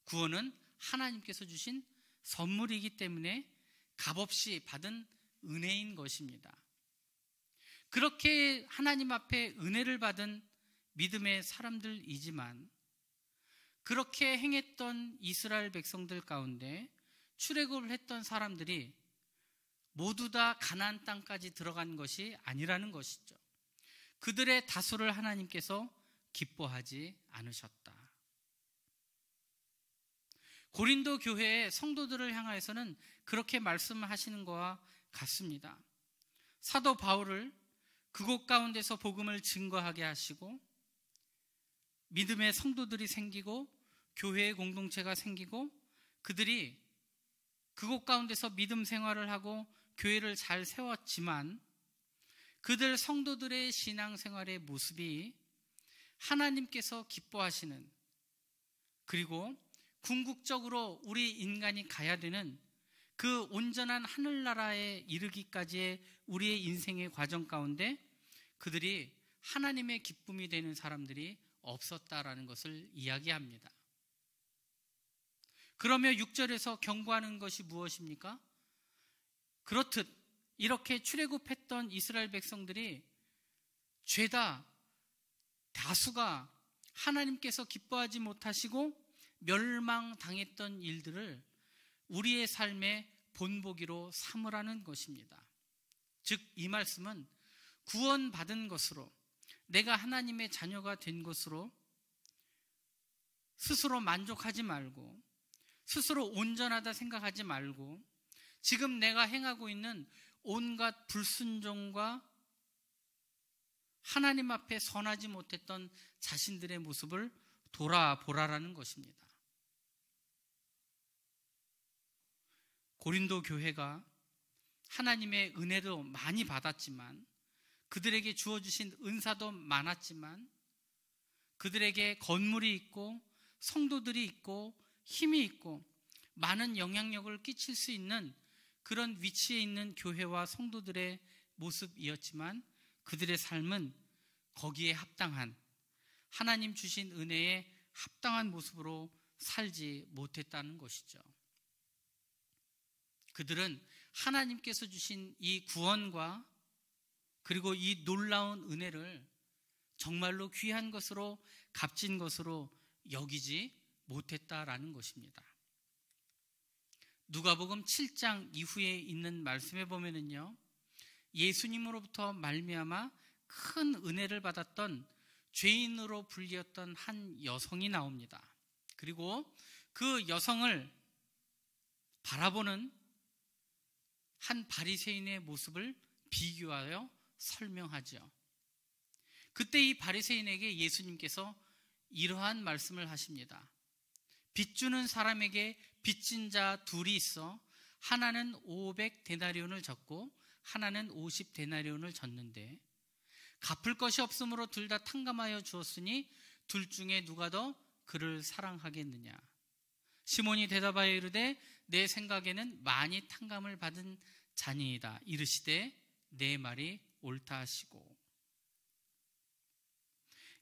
구원은 하나님께서 주신 선물이기 때문에 값없이 받은 은혜인 것입니다. 그렇게 하나님 앞에 은혜를 받은 믿음의 사람들이지만 그렇게 행했던 이스라엘 백성들 가운데 출애굽을 했던 사람들이 모두 다 가나안 땅까지 들어간 것이 아니라는 것이죠. 그들의 다수를 하나님께서 기뻐하지 않으셨다. 고린도 교회의 성도들을 향하여서는 그렇게 말씀하시는 것과 같습니다. 사도 바울을 그곳 가운데서 복음을 증거하게 하시고 믿음의 성도들이 생기고 교회의 공동체가 생기고 그들이 그곳 가운데서 믿음 생활을 하고 교회를 잘 세웠지만 그들 성도들의 신앙생활의 모습이 하나님께서 기뻐하시는 그리고 궁극적으로 우리 인간이 가야 되는 그 온전한 하늘나라에 이르기까지의 우리의 인생의 과정 가운데 그들이 하나님의 기쁨이 되는 사람들이 없었다라는 것을 이야기합니다. 그러며 6절에서 경고하는 것이 무엇입니까? 그렇듯 이렇게 출애굽했던 이스라엘 백성들이 죄다 다수가 하나님께서 기뻐하지 못하시고 멸망당했던 일들을 우리의 삶의 본보기로 삼으라는 것입니다. 즉 이 말씀은 구원받은 것으로 내가 하나님의 자녀가 된 것으로 스스로 만족하지 말고 스스로 온전하다 생각하지 말고 지금 내가 행하고 있는 온갖 불순종과 하나님 앞에 선하지 못했던 자신들의 모습을 돌아보라라는 것입니다. 고린도 교회가 하나님의 은혜도 많이 받았지만 그들에게 주어주신 은사도 많았지만 그들에게 건물이 있고 성도들이 있고 힘이 있고 많은 영향력을 끼칠 수 있는 그런 위치에 있는 교회와 성도들의 모습이었지만 그들의 삶은 거기에 합당한 하나님 주신 은혜에 합당한 모습으로 살지 못했다는 것이죠. 그들은 하나님께서 주신 이 구원과 그리고 이 놀라운 은혜를 정말로 귀한 것으로 값진 것으로 여기지 못했다라는 것입니다. 누가복음 7장 이후에 있는 말씀에 보면은요, 예수님으로부터 말미암아 큰 은혜를 받았던 죄인으로 불리었던 한 여성이 나옵니다. 그리고 그 여성을 바라보는 한 바리새인의 모습을 비교하여 설명하죠. 그때 이 바리새인에게 예수님께서 이러한 말씀을 하십니다. 빚주는 사람에게 빚진 자 둘이 있어 하나는 500데나리온을 졌고 하나는 50데나리온을 졌는데 갚을 것이 없으므로 둘 다 탕감하여 주었으니 둘 중에 누가 더 그를 사랑하겠느냐. 시몬이 대답하여 이르되 내 생각에는 많이 탕감을 받은 자니이다. 이르시되 내 말이 옳다 하시고.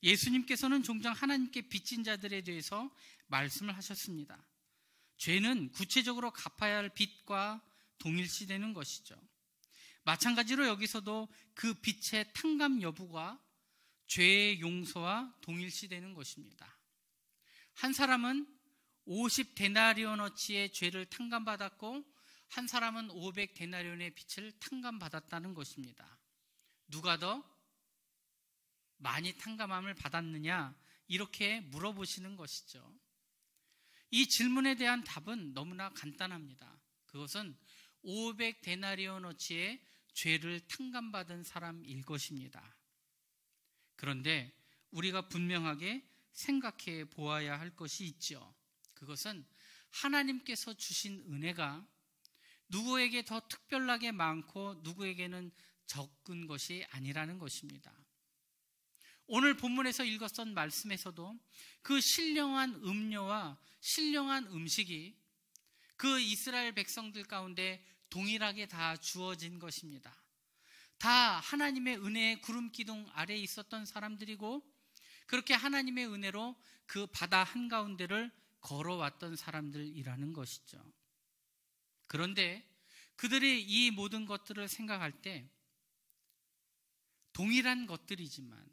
예수님께서는 종종 하나님께 빚진 자들에 대해서 말씀을 하셨습니다. 죄는 구체적으로 갚아야 할 빚과 동일시되는 것이죠. 마찬가지로 여기서도 그 빚의 탕감 여부가 죄의 용서와 동일시되는 것입니다. 한 사람은 50데나리온어치의 죄를 탕감받았고 한 사람은 500데나리온의 빚을 탕감받았다는 것입니다. 누가 더 많이 탕감함을 받았느냐, 이렇게 물어보시는 것이죠. 이 질문에 대한 답은 너무나 간단합니다. 그것은 500데나리온어치의 죄를 탕감받은 사람일 것입니다. 그런데 우리가 분명하게 생각해 보아야 할 것이 있죠. 그것은 하나님께서 주신 은혜가 누구에게 더 특별하게 많고 누구에게는 적은 것이 아니라는 것입니다. 오늘 본문에서 읽었던 말씀에서도 그 신령한 음료와 신령한 음식이 그 이스라엘 백성들 가운데 동일하게 다 주어진 것입니다. 다 하나님의 은혜의 구름 기둥 아래에 있었던 사람들이고 그렇게 하나님의 은혜로 그 바다 한가운데를 걸어왔던 사람들이라는 것이죠. 그런데 그들이 이 모든 것들을 생각할 때 동일한 것들이지만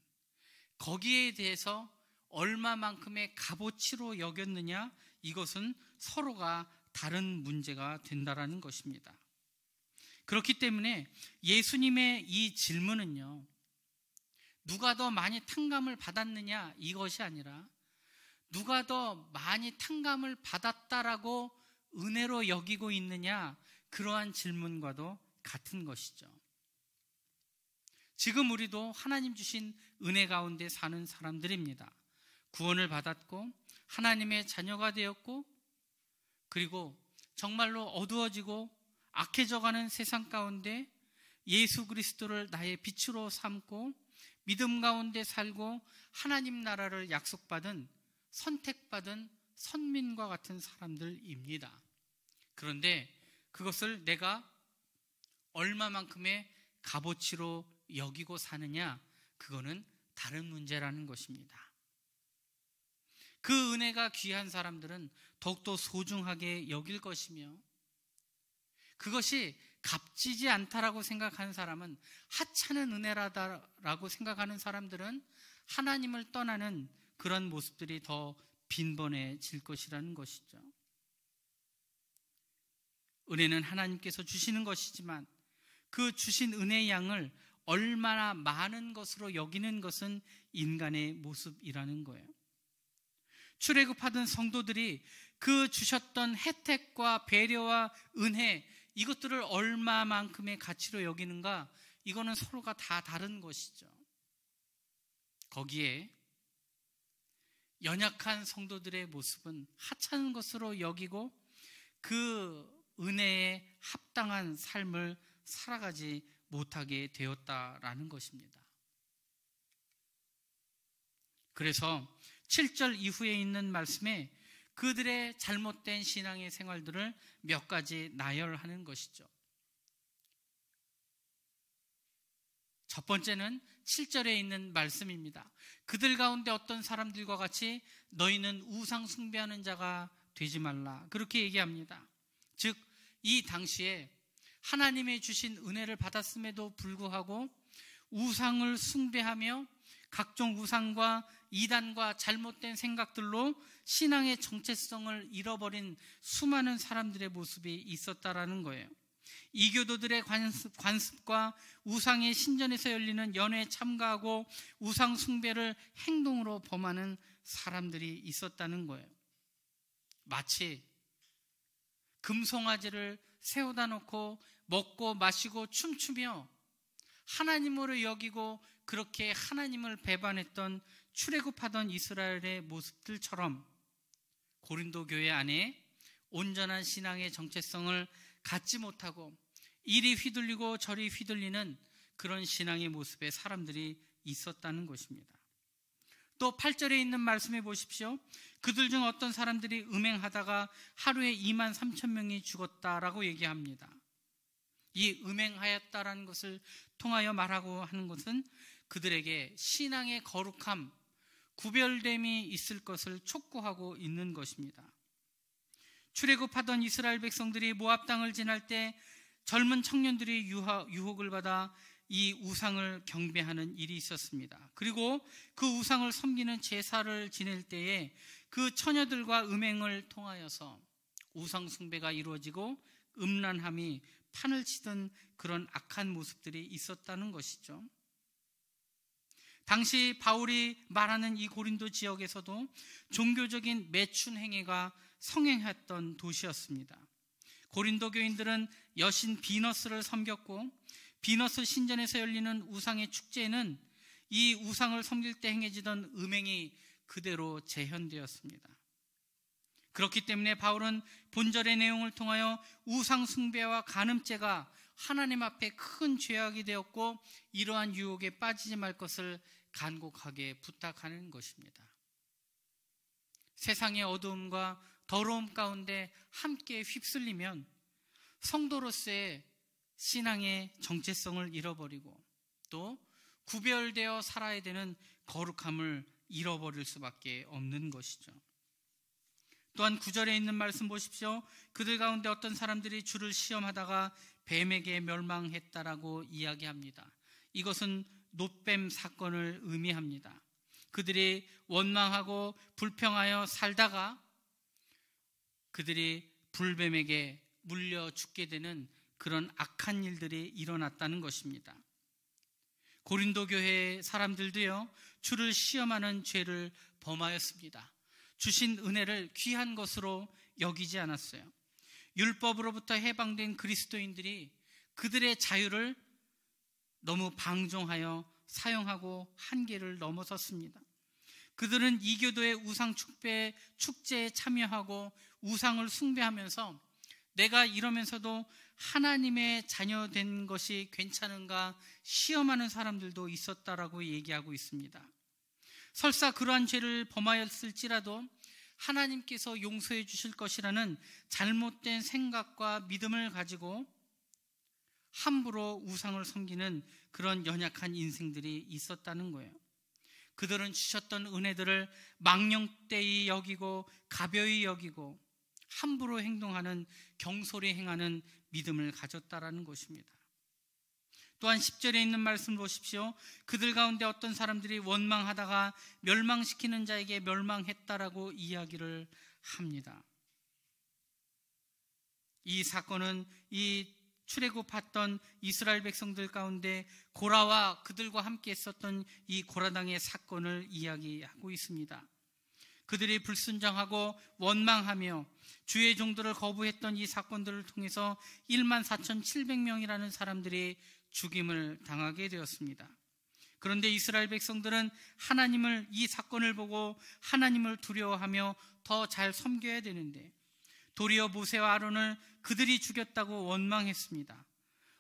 거기에 대해서 얼마만큼의 값어치로 여겼느냐, 이것은 서로가 다른 문제가 된다라는 것입니다. 그렇기 때문에 예수님의 이 질문은요, 누가 더 많이 탕감을 받았느냐, 이것이 아니라 누가 더 많이 탕감을 받았다라고 은혜로 여기고 있느냐, 그러한 질문과도 같은 것이죠. 지금 우리도 하나님 주신 은혜 가운데 사는 사람들입니다. 구원을 받았고 하나님의 자녀가 되었고 그리고 정말로 어두워지고 악해져가는 세상 가운데 예수 그리스도를 나의 빛으로 삼고 믿음 가운데 살고 하나님 나라를 약속받은 선택받은 선민과 같은 사람들입니다. 그런데 그것을 내가 얼마만큼의 값어치로 여기고 사느냐, 그거는 다른 문제라는 것입니다. 그 은혜가 귀한 사람들은 더욱더 소중하게 여길 것이며 그것이 값지지 않다라고 생각하는 사람은, 하찮은 은혜라고 생각하는 사람들은 하나님을 떠나는 그런 모습들이 더 빈번해질 것이라는 것이죠. 은혜는 하나님께서 주시는 것이지만 그 주신 은혜의 양을 얼마나 많은 것으로 여기는 것은 인간의 모습이라는 거예요. 출애굽하던 성도들이 그 주셨던 혜택과 배려와 은혜, 이것들을 얼마만큼의 가치로 여기는가, 이거는 서로가 다 다른 것이죠. 거기에 연약한 성도들의 모습은 하찮은 것으로 여기고 그 은혜에 합당한 삶을 살아가지 못하게 되었다라는 것입니다. 그래서 7절 이후에 있는 말씀에 그들의 잘못된 신앙의 생활들을 몇 가지 나열하는 것이죠. 첫 번째는 7절에 있는 말씀입니다. 그들 가운데 어떤 사람들과 같이 너희는 우상 숭배하는 자가 되지 말라, 그렇게 얘기합니다. 즉 이 당시에 하나님의 주신 은혜를 받았음에도 불구하고 우상을 숭배하며 각종 우상과 이단과 잘못된 생각들로 신앙의 정체성을 잃어버린 수많은 사람들의 모습이 있었다라는 거예요. 이교도들의 관습과 우상의 신전에서 열리는 연회에 참가하고 우상 숭배를 행동으로 범하는 사람들이 있었다는 거예요. 마치 금송아지를 세워다 놓고 먹고 마시고 춤추며 하나님으로 여기고 그렇게 하나님을 배반했던 출애굽하던 이스라엘의 모습들처럼 고린도 교회 안에 온전한 신앙의 정체성을 갖지 못하고 이리 휘둘리고 저리 휘둘리는 그런 신앙의 모습의 사람들이 있었다는 것입니다. 또 8절에 있는 말씀해 보십시오. 그들 중 어떤 사람들이 음행하다가 하루에 2만 3천 명이 죽었다라고 얘기합니다. 이 음행하였다라는 것을 통하여 말하고 하는 것은 그들에게 신앙의 거룩함, 구별됨이 있을 것을 촉구하고 있는 것입니다. 출애굽하던 이스라엘 백성들이 모압 땅을 지날 때 젊은 청년들이 유혹을 받아 이 우상을 경배하는 일이 있었습니다. 그리고 그 우상을 섬기는 제사를 지낼 때에 그 처녀들과 음행을 통하여서 우상 숭배가 이루어지고 음란함이 판을 치던 그런 악한 모습들이 있었다는 것이죠. 당시 바울이 말하는 이 고린도 지역에서도 종교적인 매춘 행위가 성행했던 도시였습니다. 고린도 교인들은 여신 비너스를 섬겼고, 비너스 신전에서 열리는 우상의 축제에는 이 우상을 섬길 때 행해지던 음행이 그대로 재현되었습니다. 그렇기 때문에 바울은 본절의 내용을 통하여 우상 숭배와 간음죄가 하나님 앞에 큰 죄악이 되었고 이러한 유혹에 빠지지 말 것을 간곡하게 부탁하는 것입니다. 세상의 어두움과 더러움 가운데 함께 휩쓸리면 성도로서의 신앙의 정체성을 잃어버리고 또 구별되어 살아야 되는 거룩함을 잃어버릴 수밖에 없는 것이죠. 또한 9절에 있는 말씀 보십시오. 그들 가운데 어떤 사람들이 주를 시험하다가 뱀에게 멸망했다라고 이야기합니다. 이것은 놋뱀 사건을 의미합니다. 그들이 원망하고 불평하여 살다가 그들이 불뱀에게 물려 죽게 되는 그런 악한 일들이 일어났다는 것입니다. 고린도 교회의 사람들도요, 주를 시험하는 죄를 범하였습니다. 주신 은혜를 귀한 것으로 여기지 않았어요. 율법으로부터 해방된 그리스도인들이 그들의 자유를 너무 방종하여 사용하고 한계를 넘어섰습니다. 그들은 이교도의 우상 축제에 참여하고 우상을 숭배하면서 내가 이러면서도 하나님의 자녀된 것이 괜찮은가 시험하는 사람들도 있었다라고 얘기하고 있습니다. 설사 그러한 죄를 범하였을지라도 하나님께서 용서해 주실 것이라는 잘못된 생각과 믿음을 가지고 함부로 우상을 섬기는 그런 연약한 인생들이 있었다는 거예요. 그들은 주셨던 은혜들을 망령되이 여기고 가벼이 여기고 함부로 행동하는 경솔히 행하는 믿음을 가졌다라는 것입니다. 또한 10절에 있는 말씀 보십시오. 그들 가운데 어떤 사람들이 원망하다가 멸망시키는 자에게 멸망했다라고 이야기를 합니다. 이 사건은 이 출애굽했던 이스라엘 백성들 가운데 고라와 그들과 함께 있었던 이 고라당의 사건을 이야기하고 있습니다. 그들이 불순종하고 원망하며 주의 종들을 거부했던 이 사건들을 통해서 14,700명이라는 사람들이 죽임을 당하게 되었습니다. 그런데 이스라엘 백성들은 하나님을 이 사건을 보고 하나님을 두려워하며 더 잘 섬겨야 되는데 도리어 모세와 아론을 그들이 죽였다고 원망했습니다.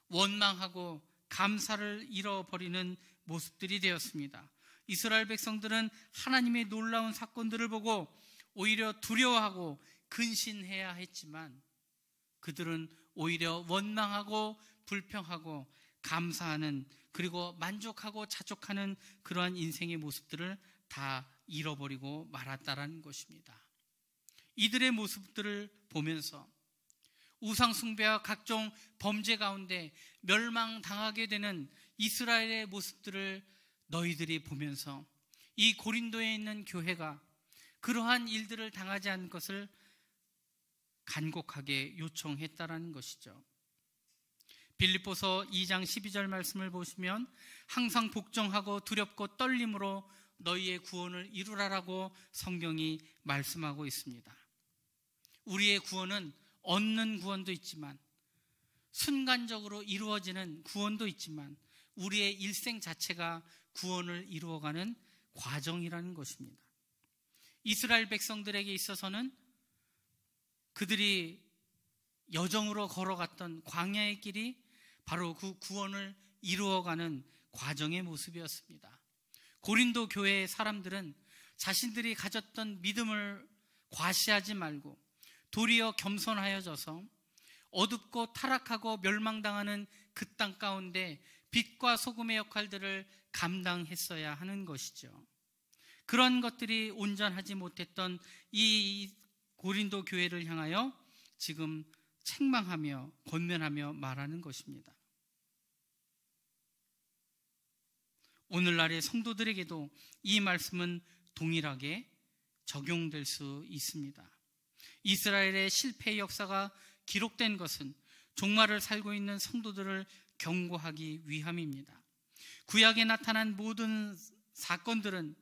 원망하고 감사를 잃어버리는 모습들이 되었습니다. 이스라엘 백성들은 하나님의 놀라운 사건들을 보고 오히려 두려워하고 근신해야 했지만 그들은 오히려 원망하고 불평하고 감사하는 그리고 만족하고 자족하는 그러한 인생의 모습들을 다 잃어버리고 말았다라는 것입니다. 이들의 모습들을 보면서 우상 숭배와 각종 범죄 가운데 멸망당하게 되는 이스라엘의 모습들을 너희들이 보면서 이 고린도에 있는 교회가 그러한 일들을 당하지 않는 것을 간곡하게 요청했다라는 것이죠. 빌립보서 2장 12절 말씀을 보시면 항상 복종하고 두렵고 떨림으로 너희의 구원을 이루라라고 성경이 말씀하고 있습니다. 우리의 구원은 얻는 구원도 있지만 순간적으로 이루어지는 구원도 있지만 우리의 일생 자체가 구원을 이루어가는 과정이라는 것입니다. 이스라엘 백성들에게 있어서는 그들이 여정으로 걸어갔던 광야의 길이 바로 그 구원을 이루어가는 과정의 모습이었습니다. 고린도 교회의 사람들은 자신들이 가졌던 믿음을 과시하지 말고 도리어 겸손하여져서 어둡고 타락하고 멸망당하는 그 땅 가운데 빛과 소금의 역할들을 감당했어야 하는 것이죠. 그런 것들이 온전하지 못했던 이 고린도 교회를 향하여 지금 책망하며 권면하며 말하는 것입니다. 오늘날의 성도들에게도 이 말씀은 동일하게 적용될 수 있습니다. 이스라엘의 실패의 역사가 기록된 것은 종말을 살고 있는 성도들을 경고하기 위함입니다. 구약에 나타난 모든 사건들은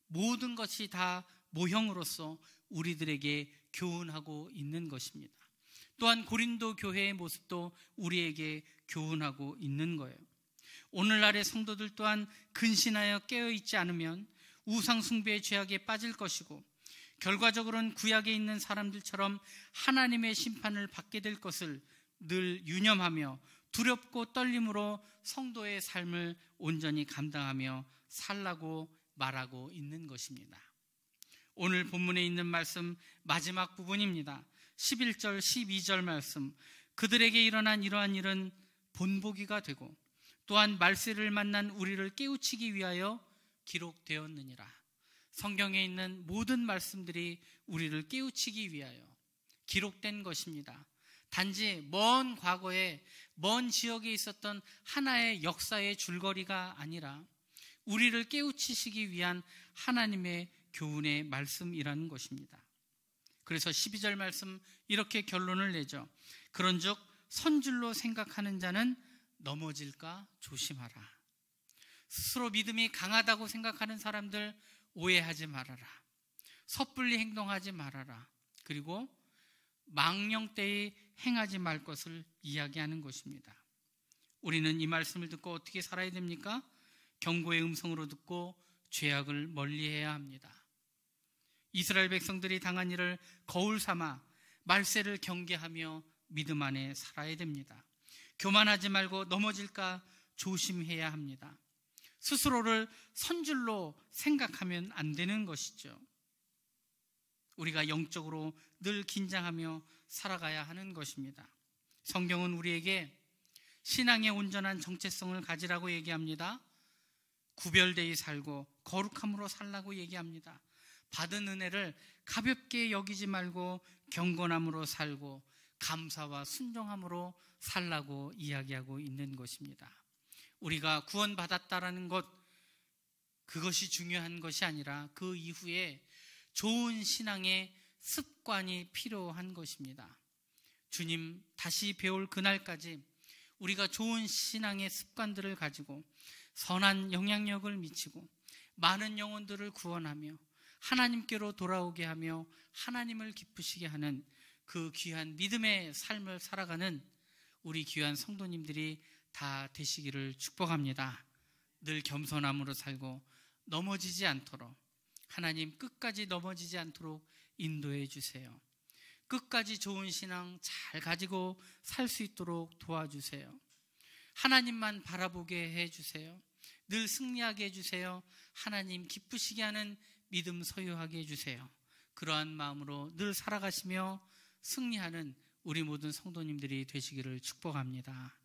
모든 것이 다 모형으로서 우리들에게 교훈하고 있는 것입니다. 또한 고린도 교회의 모습도 우리에게 교훈하고 있는 거예요. 오늘날의 성도들 또한 근신하여 깨어있지 않으면 우상 숭배의 죄악에 빠질 것이고, 결과적으로는 구약에 있는 사람들처럼 하나님의 심판을 받게 될 것을 늘 유념하며 두렵고 떨림으로 성도의 삶을 온전히 감당하며 살라고 말하고 있는 것입니다. 오늘 본문에 있는 말씀 마지막 부분입니다. 11절 12절 말씀, 그들에게 일어난 이러한 일은 본보기가 되고 또한 말세를 만난 우리를 깨우치기 위하여 기록되었느니라. 성경에 있는 모든 말씀들이 우리를 깨우치기 위하여 기록된 것입니다. 단지 먼 과거에 먼 지역에 있었던 하나의 역사의 줄거리가 아니라 우리를 깨우치시기 위한 하나님의 교훈의 말씀이라는 것입니다. 그래서 12절 말씀 이렇게 결론을 내죠. 그런즉 선줄로 생각하는 자는 넘어질까 조심하라. 스스로 믿음이 강하다고 생각하는 사람들 오해하지 말아라. 섣불리 행동하지 말아라. 그리고 망령되이 행하지 말 것을 이야기하는 것입니다. 우리는 이 말씀을 듣고 어떻게 살아야 됩니까? 경고의 음성으로 듣고 죄악을 멀리해야 합니다. 이스라엘 백성들이 당한 일을 거울 삼아 말세를 경계하며 믿음 안에 살아야 됩니다. 교만하지 말고 넘어질까 조심해야 합니다. 스스로를 선줄로 생각하면 안 되는 것이죠. 우리가 영적으로 늘 긴장하며 살아가야 하는 것입니다. 성경은 우리에게 신앙의 온전한 정체성을 가지라고 얘기합니다. 구별되이 살고 거룩함으로 살라고 얘기합니다. 받은 은혜를 가볍게 여기지 말고 경건함으로 살고 감사와 순종함으로 살라고 이야기하고 있는 것입니다. 우리가 구원받았다라는 것, 그것이 중요한 것이 아니라 그 이후에 좋은 신앙의 습관이 필요한 것입니다. 주님 다시 배울 그날까지 우리가 좋은 신앙의 습관들을 가지고 선한 영향력을 미치고 많은 영혼들을 구원하며 하나님께로 돌아오게 하며 하나님을 기쁘시게 하는 그 귀한 믿음의 삶을 살아가는 우리 귀한 성도님들이 다 되시기를 축복합니다. 늘 겸손함으로 살고 넘어지지 않도록, 하나님 끝까지 넘어지지 않도록 인도해 주세요. 끝까지 좋은 신앙 잘 가지고 살 수 있도록 도와주세요. 하나님만 바라보게 해주세요. 늘 승리하게 해주세요. 하나님 기쁘시게 하는 믿음 소유하게 해주세요. 그러한 마음으로 늘 살아가시며 승리하는 우리 모든 성도님들이 되시기를 축복합니다.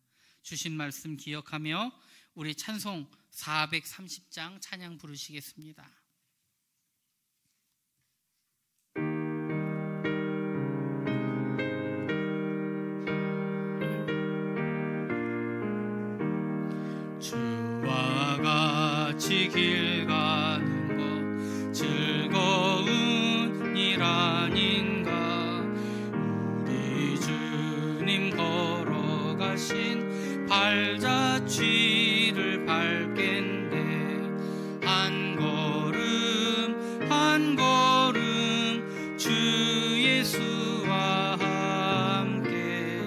주신 말씀 기억하며 우리 찬송 430장 찬양 부르시겠습니다. 주와 같이 길 가는 것 즐거운 일 아닌가. 우리 주님 걸어가신 발자취를 밟겠네. 한 걸음 한 걸음 주 예수와 함께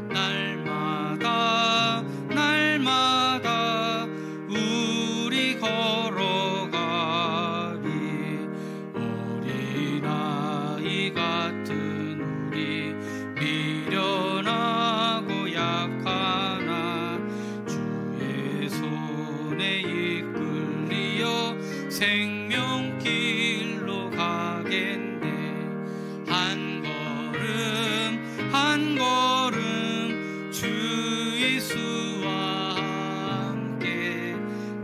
날마다 날마다 우리 걸어가리. 어린아이 같은 우리 미련하고 약하나 주의 손에 이끌리어 생명길로 가겠네. 한 걸음 한 걸음 주 예수와 함께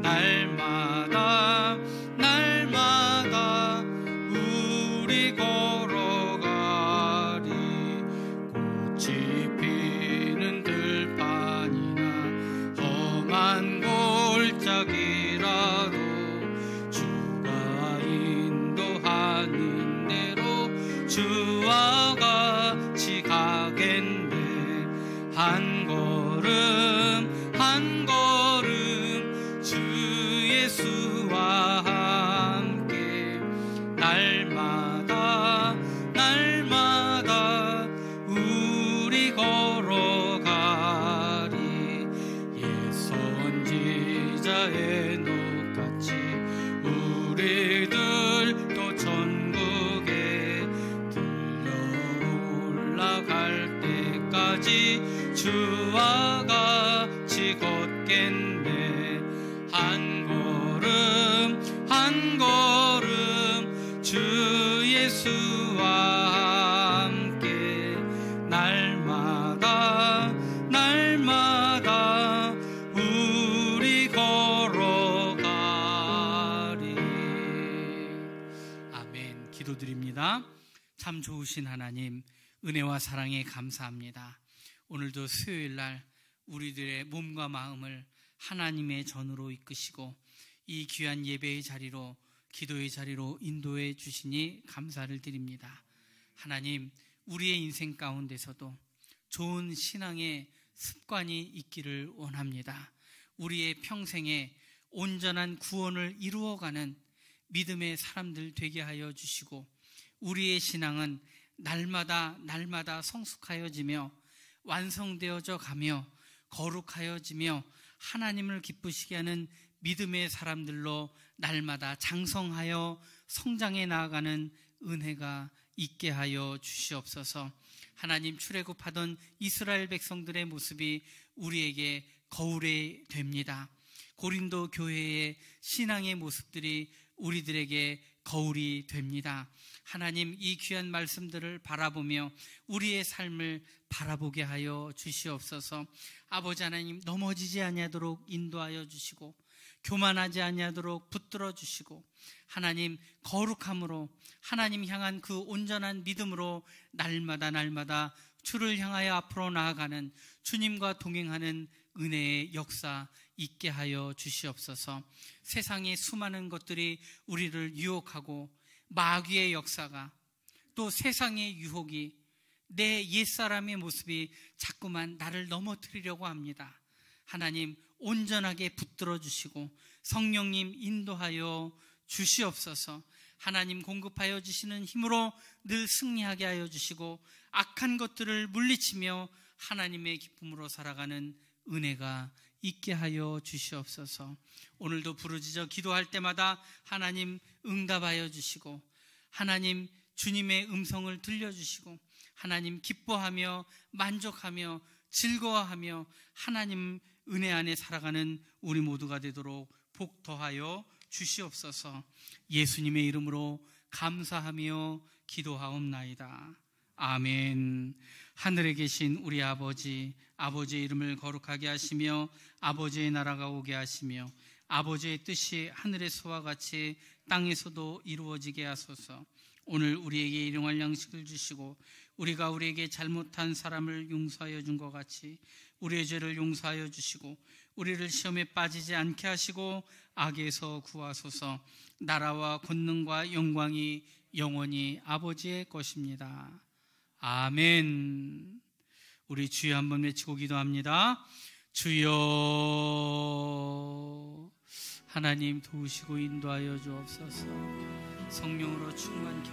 날마다 날마다 우리 걸어가리. 꽃이 피는 들판이나 험한 골짜기라 주와 같이 걷겠네. 한 걸음 한 걸음 주 예수와 함께 날마다 날마다 우리 걸어가리. 아멘. 기도드립니다. 참 좋으신 하나님, 은혜와 사랑에 감사합니다. 오늘도 수요일날 우리들의 몸과 마음을 하나님의 전으로 이끄시고 이 귀한 예배의 자리로, 기도의 자리로 인도해 주시니 감사를 드립니다. 하나님, 우리의 인생 가운데서도 좋은 신앙의 습관이 있기를 원합니다. 우리의 평생에 온전한 구원을 이루어가는 믿음의 사람들 되게 하여 주시고, 우리의 신앙은 날마다 날마다 성숙하여지며 완성되어져 가며 거룩하여지며 하나님을 기쁘시게 하는 믿음의 사람들로 날마다 장성하여 성장해 나아가는 은혜가 있게 하여 주시옵소서. 하나님, 출애굽하던 이스라엘 백성들의 모습이 우리에게 거울이 됩니다. 고린도 교회의 신앙의 모습들이 우리들에게 거울이 됩니다. 하나님, 이 귀한 말씀들을 바라보며 우리의 삶을 바라보게 하여 주시옵소서. 아버지 하나님, 넘어지지 아니하도록 인도하여 주시고 교만하지 아니하도록 붙들어 주시고, 하나님 거룩함으로 하나님 향한 그 온전한 믿음으로 날마다 날마다 주를 향하여 앞으로 나아가는 주님과 동행하는 은혜의 역사 있게 하여 주시옵소서. 세상의 수많은 것들이 우리를 유혹하고 마귀의 역사가, 또 세상의 유혹이, 내 옛사람의 모습이 자꾸만 나를 넘어뜨리려고 합니다. 하나님, 온전하게 붙들어 주시고 성령님 인도하여 주시옵소서. 하나님 공급하여 주시는 힘으로 늘 승리하게 하여 주시고 악한 것들을 물리치며 하나님의 기쁨으로 살아가는 은혜가 있게 하여 주시옵소서. 오늘도 부르짖어 기도할 때마다 하나님 응답하여 주시고, 하나님 주님의 음성을 들려주시고, 하나님 기뻐하며 만족하며 즐거워하며 하나님 은혜 안에 살아가는 우리 모두가 되도록 복 더하여 주시옵소서. 예수님의 이름으로 감사하며 기도하옵나이다. 아멘. 하늘에 계신 우리 아버지, 아버지의 이름을 거룩하게 하시며 아버지의 나라가 오게 하시며 아버지의 뜻이 하늘에서와 같이 땅에서도 이루어지게 하소서. 오늘 우리에게 일용할 양식을 주시고 우리가 우리에게 잘못한 사람을 용서하여 준 것 같이 우리의 죄를 용서하여 주시고 우리를 시험에 빠지지 않게 하시고 악에서 구하소서. 나라와 권능과 영광이 영원히 아버지의 것입니다. 아멘. 우리 주여 한번 외치고 기도합니다. 주여. 하나님 도우시고 인도하여 주옵소서. 성령으로 충만